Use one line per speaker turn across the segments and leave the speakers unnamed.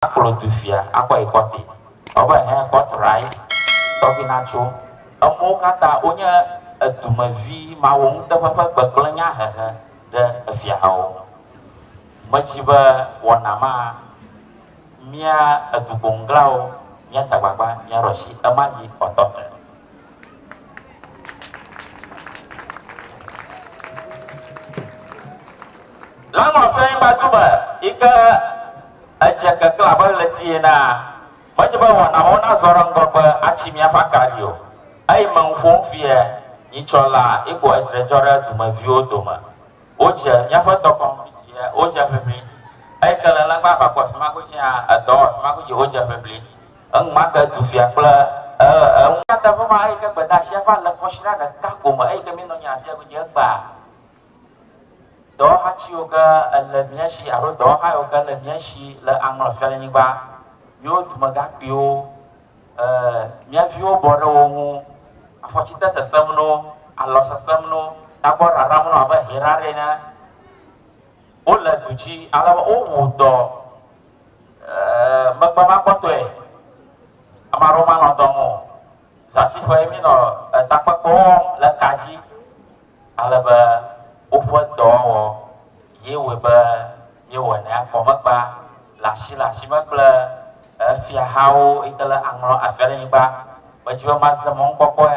aklo dufia akwa ikoti oba he kot rice toki nacho amo kata onye dumavi mawong te fa beklenya he de afia hawo machiba wanama mia adubonglao mia chababa mia roshi amaji otot lama feng batuma ika aja ke kelabal letina machiba wanama na zorang goba achimia fakario ai mangfong fie ni chola iko ajrejora dumavio doma oja mia fa tokong oja febri ai kala la ba kwa fima ko sia ado fima ko oja febri ang maka tu fia kla ang kata fa ai ka bada sia fa la koshra ka ko ma ai ka mino nya fia ko je ba do ha chi yoga la miashi aro do ha yoga la miashi la ang la fia ni ba yo tu ma ga pio mia vio bora wo afachita sa samno allo sa samno tabor aramno aba hirare na ola tuji ala o wudo magbama kotwe amaro ma notomo sashi fa mi no takpako la kaji ala ba ofo do yewe ba yewe na ko magba la shi magla fia hao ikala anglo afere ni ba bajiwa masa mong poko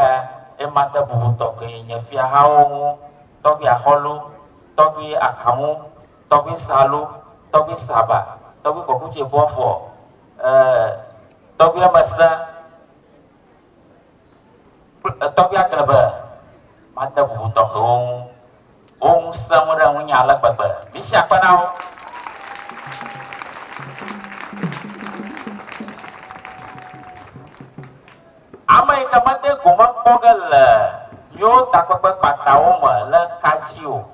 e mata bubuto ke nya fia hao toki aholu toki akamu toki salu toki saba toki kokuche bofo toki masa toki akalaba mata bubuto ong samura munyala baba bisa apa nau amai kamate kumak pogal yo takpak patau ma la kajio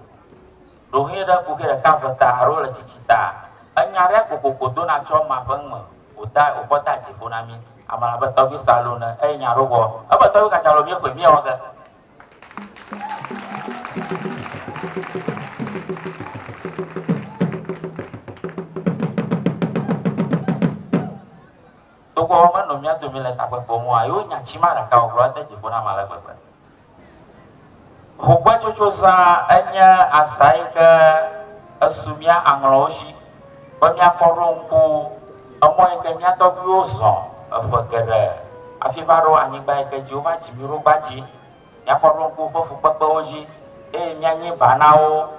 dohira kukira kafata aro la cicita anyare kukukutu na choma pangma uta upota jifunami amala batawi saluna nyaro go abatawi kacalo mi ko mi waga toko ma no mia domile takpak pomo ayo nyachimara ka obrata jifuna mala baba hubba cucusa anya asai ke asumia angloshi pemia korungku amoy ke mia tokyoso afakere afivaro ani bai ke jova jimiru baji ya korungku fo fukpa oji mia nyi banao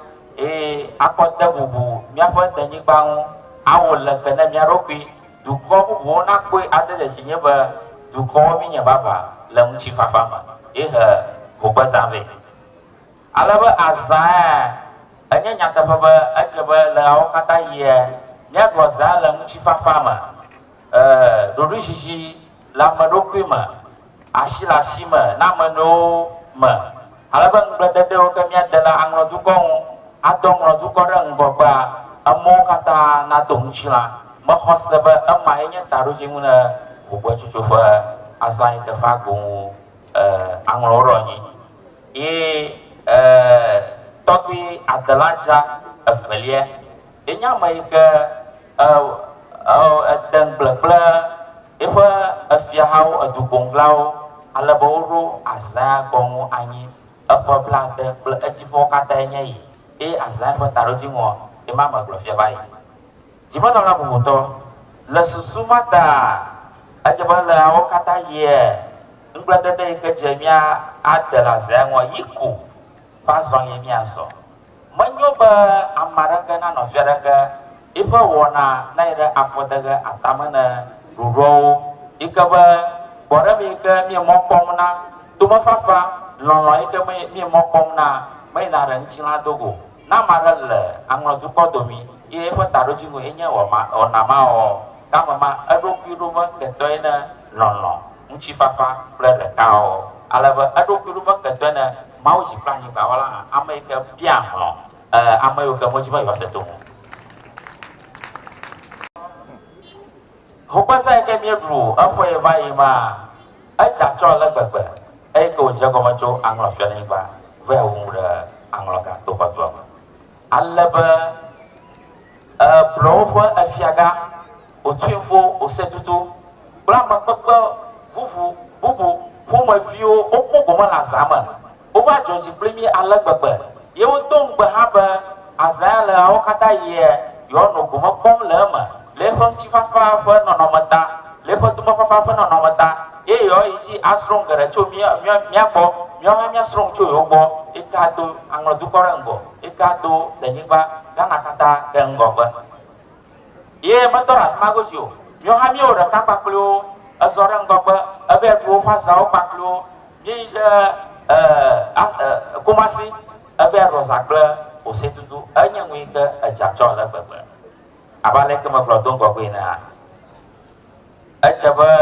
akoda bubu mia fo tani bangu awole ke na mia rokwi duko bubu na kwe ade de sinye ba duko mi nya baba lam chi fafama hubba zave alaba azan anya nyata baba ajaba la kata ye nya goza la muchi fafama dodu shishi la madokwima ashila shima na mano ma alaba ngblade o kamia dala anglo dukong adong lo dukorang baba amo kata na dongchila ma khosaba amma nya taru jinguna hubwa chuchufa azan ka fagu anglo roni topi adalaja afalia enya mai ke dan bla ifa afia hau adubonglau ala boro asa kongu anyi apa blade bla ajifo katanya asa fa tarojingo imama glofia bai jimana la buto la susumata ajaba la o kata ye nglade de ke jamia adala zangwa yiku pasong ini aso mencoba amaraga na noveraga ifa wona naira afodaga atamana ruro ikaba bora mi ke mi mokongna tuma fafa lono ike mi mokongna mai na ran chila dogo na marale anglo duko domi ifa taro jingo enya o nama o kama ma adokiruma ketoina lono unchi fafa plere kao alaba adokiruma ketoina mau jiplani bawala amai ke piang lo amai ke mojiba yo setu hopa sai ke miedru afo e vai ma aja chola baba ko jago macho anglo fiani ba ve umura anglo ka to fatwa alaba blofa afiaga o twinfo o setutu bla ma papa vuvu bubu homa fio o pogo la sama o va joji blemi ala gbagba ye o ton gba ha ba azala o kata ye yo no goma pom le ma le fon chi fa fa fa no no mata le fon tu fa fa fa no no mata e yo iji asrong gara cho mi bo mi ha mi asrong cho yo bo e ka do anglo du korango e ka do de ni ba kana kata de ngo ba ye matora mago jo mi ha mi ora ka pa klo asorang ba ba ave du fa sa o pa klo ni kumasi ave rosakla o setutu anya ngwi ka aja cho la ba ba abale ke ma klo dong ko na ajaba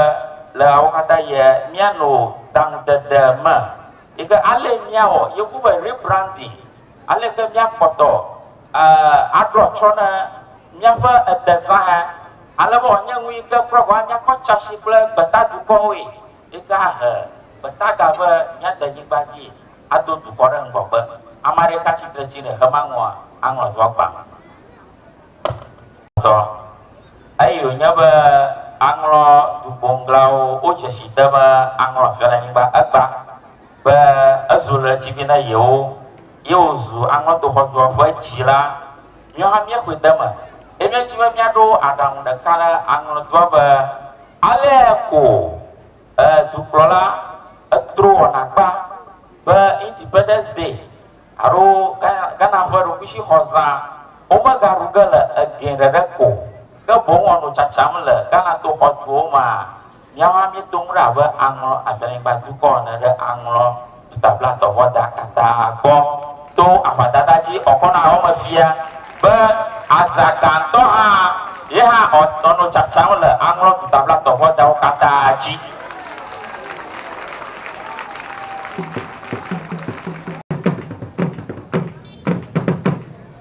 la au kata ye miano tang dedema ika ale miao ye ku ba rebranding ale ke mia poto adro chona mia ba design ale bo nya ngui ke program mia ko chashi ble bata du ko wi ika ha bata ga ba nya de ji ba ji atu du ko rang bo ba amare ka chi tre chi ne ha mangwa angwa twa pa to ayo nya ba anglo du bonglau o chashita ba anglo fela ni ba aba ba azula chivina yo zu anglo to hozo fa chila nyo ha mi ko dama e mi chiba mi ado adang da kala anglo dwa ba ale ko du prola atro na ba independence day aro kana fa ro bishi hoza o ma garugala agenda ko ka bong onu chacham le kana to hojo ma nyawa mi tung ra ba anglo afering batu ko na de anglo tabla to voda kata bo to afata taji okona o ma fia ba azakan to ha ye ha onu chacham le anglo tabla to voda kata ji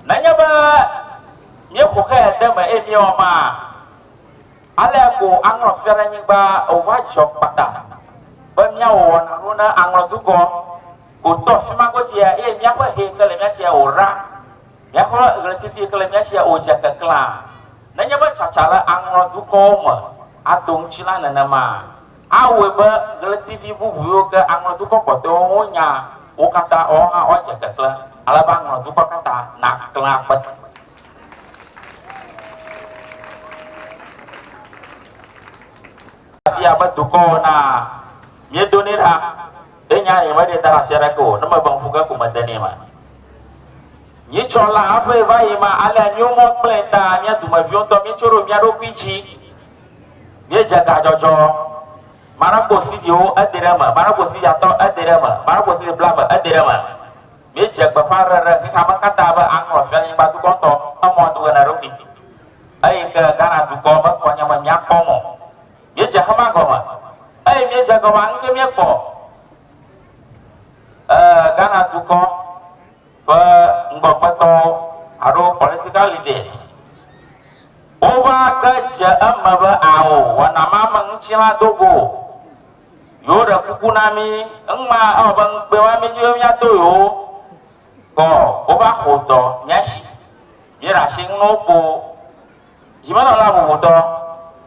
nanya ba ye ko ka de ma e mi o ma ale ko angro fera nyi ba o va jok pata ba mi o na runa angro du ko to fi ma ko ji e mi ko he ka le mi sia o ra mi ko relative ka le mi sia o ja ka kla nanya ba cha cha la angro du ko ma adong chila na na ma awe ba relative bu bu ka angro du ko to o nya o kata o ha o ja ka kla ala ba angro du ko kata na kla pa ya batuko na ye donira enya ye mari tara shara ko nama bang fuga ko madani ma ye chola afa va ma ala nyomo pleta nya duma vion to mi choro mi aro kwichi ye jaga jojo mara bosi dio adirama mara bosi ya to adirama mara bosi blava adirama me jagba farara ka makata ba angro fel yang batu konto amo tu na roki ai ka kana tu ko ma ko nya ma nya komo ye jahama goma ai me jagoma nke me ko gana duko ba ngokpato aro political leaders over ka ja amma ba awo wana mama nchila dogo yora kukunami ngma abang bewa me jiwa nya to yo ko over hoto nyashi yera sing nopo jimana la hoto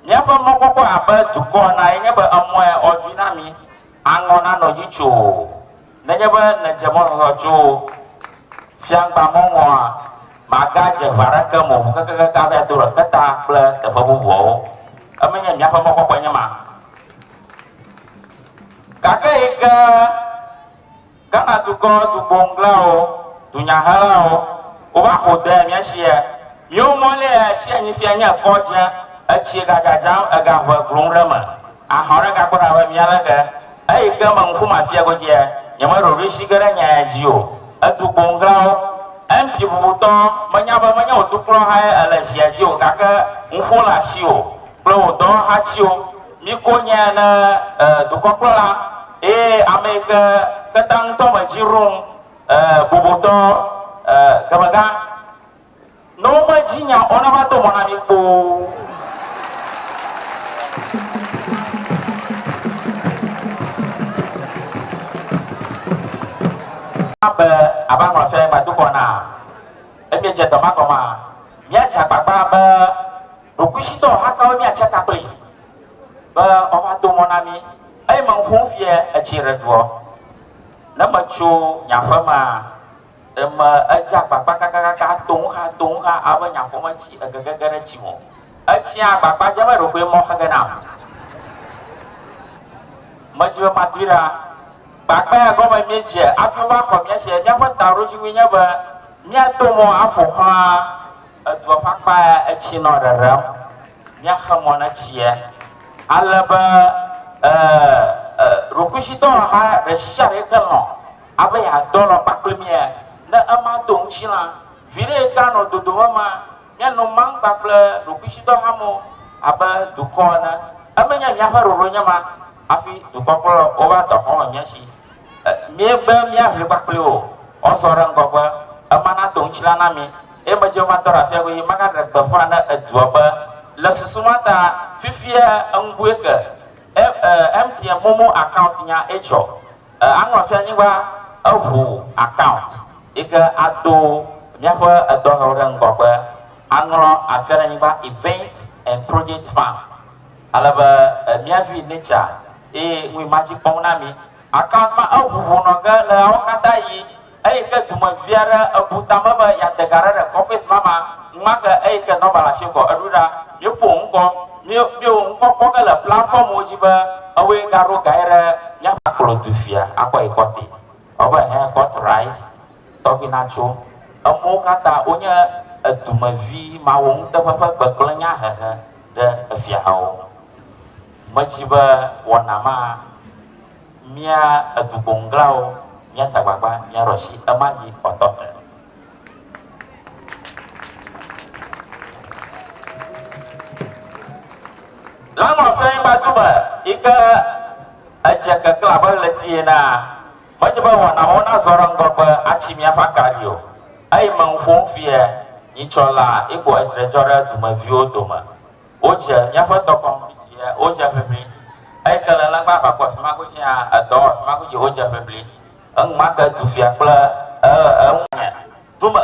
nyafa mokoko aba duko na nya ba amwe odinami angona no jicho nanya ba na jamo rojo fiang pamongwa maka je varaka mo fuka ka ba to kata bla ta fa bo amenya nyafa mokoko nya ma kaka ika kana duko du bonglao dunya halao oba hoda nya shia yo mole chi anyi fianya koja achie ga jam aga wa glongrama a hora ga kora wa miala ga ai ga man fuma fia go je nyama ro rishi gara nya jio atu bongrao an pi buto manya o tukro ha ala jia jio ga ka nfola shio blo do ha chio mi ko nya na du ko la e amega katang to ma jirung bubuto gabaga no ma jinya ona ba to mona mi ko abang rafia batu kona emi je toma koma mia cha papa ba rukushi to haka mi acha kapli ba ofa to monami ai man hu fie a chire duo na ma chu nya fa ma ma aja papa ka tung ha aba nya fa ma chi ga chi mo a chi a papa ja ma ro ko mo ha ga na ma ji ma tira papa ko ma mi je afi wa ko mi je nya fa ta ro ji wi nya ba nya to mo afu ha dua papa a chi no da ram nya ha mo na chi e alaba rukushi to ha da share kan no aba ya do lo paklemia na ama tung chi la vire kan no do ma nya no mang pakle rukushi to ha mo aba du ko na ama nya fa ro nya ma afi du ko ko o ba to ho nya shi me ba nya fa pakle o so ran ko ba ama na tung chi la na mi e ma je ma to ra fa ko yi ma ka da ba fa na du ba la susumata fifia angbueka MTN Momo account nya echo anwa fa nyiwa ahu account ika ato nyafa ato horan goba anwa afera nyiwa event and project fund alaba miafi nature we magic ponami account ma ahu no ga la wakata yi ai ka tuma viara abutama ba ya degara da office mama maka ai ka no bala shiko adura yo pongo mio ko la platform ojiba awe garo gaira ya maklo tufia akwa ikote oba he got rice tobinacho amo kata onya tumavi mawong ta papa baklanya ha de afia hao majiba wanama mia adubonglau mia chababa mia roshi amaji otot lama saya batuba ika aja ke kelabal letiena macam wana seorang goba acimia fakario ai mangfong fia ni chola iko ajrejora tuma vio tuma oja nya foto kompitia oja febri ai kala lang ba kwa fima ko sia ado fima ko ji oja febri ang maka tu fia kla tuma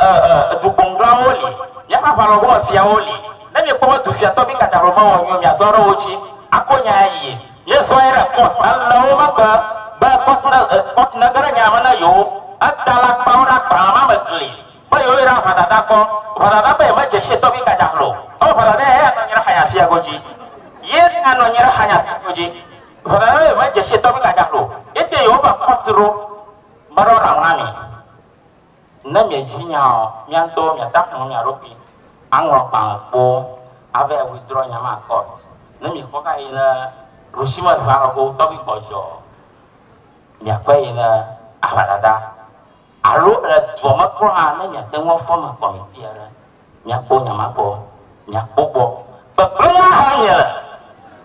tu bongraoli nya pa palo ko fia oli na mi ko tu fia to bi kata roma wa nyomi asoro ochi akonya yi yeso era kot allahu maka ba kot negara nyamana yo atala paura pama makli ba yo era fada ba ma je sheto bi kata hlo o fada de no nyira hanya fia goji ye no nyira hanya goji fada ba ma je sheto bi kata hlo ete yo ba kotro maro rangani na mi jinya nyanto mi ta no mi aropi angro pangpo ave withdraw nyama court na mi ko kai na rushima fara ko tobi bojo mi akwai na abalada alo la dwoma ko na mi atenwo form committee ara mi akpo nyama ko mi akpo ba bla hanya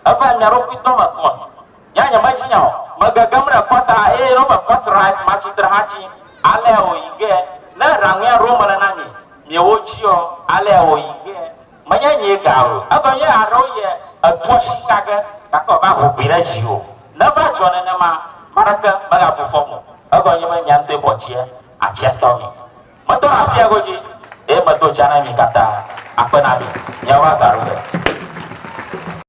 ava nyaro pitoma court ya nyama jinya magagamra kota no ba court rice magistrate hachi ale o ige na rangya roma la nani mi ochio ale o ige manya nye gawo akonye aroye atwashi kaga kako ba hubira jiwo na ba jone na ma maraka baga perform akonye ma nyante bochie achie tomi mato afia goji e mato chana mi kata apa nabi nyawa sarude